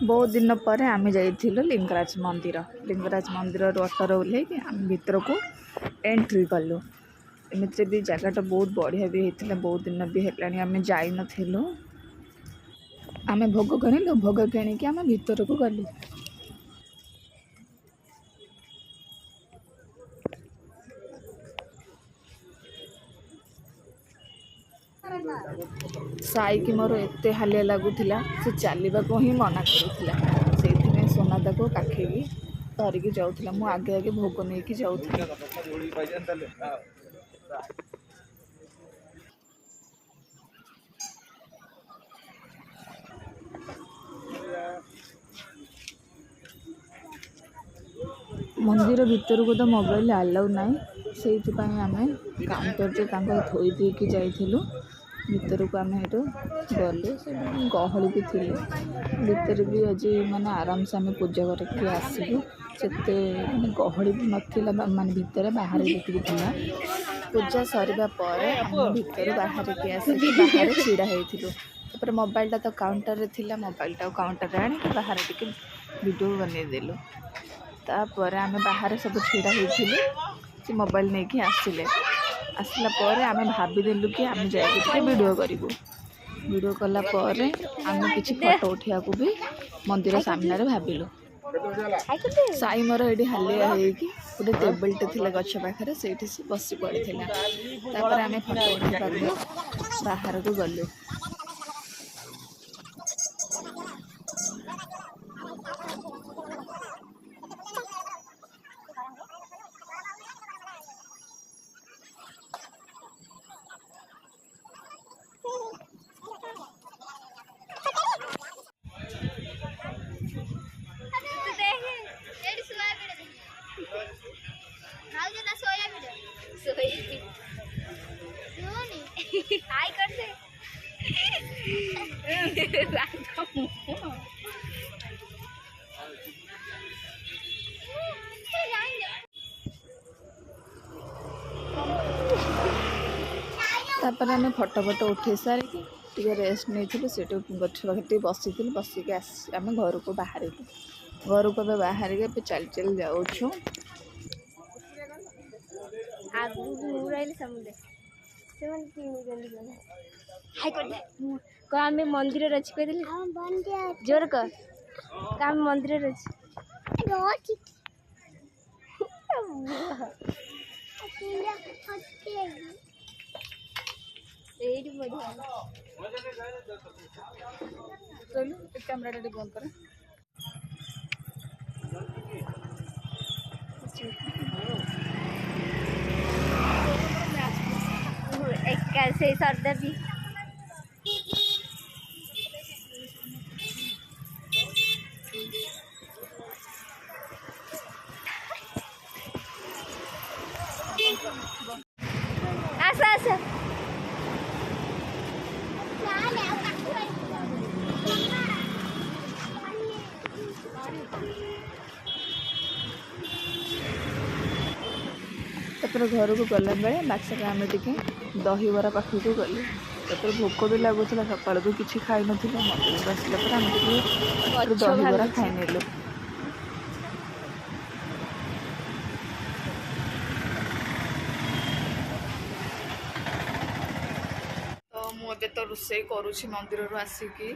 बहुत दिन पर आम जाइलु लिंगराज मंदिर ऑटो ओह्लैक आम भीतर को एंट्री कलु। एमती भी जगटा बहुत बढ़िया भी होता बहुत दिन भी है आम जाई नथिलु। आम भोग किणिलु भोग किणिकी आम भीतर को गलु। साई की मोर एत हालिया लगुला से चलने को ही मना करूला से सोनादा को काखेगी धरिकी जाऊला मु आगे आगे भोग नहीं कि जाऊला। मंदिर भीतर को तो मोबाइल आलाउ ना से आम काउंटर जो थोई देकी जाइलु भीतर को आम गले गहली भी थी भीतर भी आज माने आराम से आम पूजा करके आसलु से गहली भी नाला माने भीतर बाहर जी पूजा सरवा पर आम भीतर बाहर के आसिक बाहर छिड़ा होता मोबाइलटा तो काउंटर थिला मोबाइलटा काउंटर आनी बाहर टिके वीडियो बनईदेलु तापर आम बाहर सब छिड़ा होती मोबाइल नहीं कि आसला पर आम भाविदेलु कि आम जाके वीडियो करूँ वीडियो कलापर आम कि फोटो उठा भी मंदिर सामने भाविलु। साई मोर ये हालिया गोटे टेबलटे थी गछ पाखे से बसी पड़ा आम फोटो उठा बाहर को गलु। तापर आम फोटो फोटो उठे सारिकी टे रेस्ट नहीं से गछ पाखे बसी बसिक आम घर को बाहर घर को बाहर के चल चल जाऊँ आम मंदिर अच्छी कह जोर कह मंदिर अच्छी कैमरा बंद कर कैसे सरदा भी आसा आसा तापर घर को गला बेले बाक्स आम टे दहीबरा पाखक गलु तापर भोक भी लगुला सका भी किसी खाई ना मंदिर को आसला आम दहीबरा खाई नेलु। तो मुझे तो रोषे करुँच मंदिर आसिकी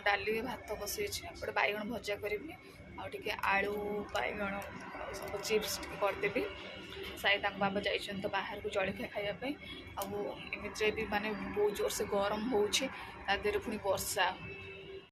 डाली भात बसई एपटे बैगण भजा करी आगे आलू बैगण सब चिप्स करदेवी। साई बाबा जाइछन तो बाहर को जलखिया खायापी आमती भी माने बहुत जोर से गरम हो पुणी वर्षा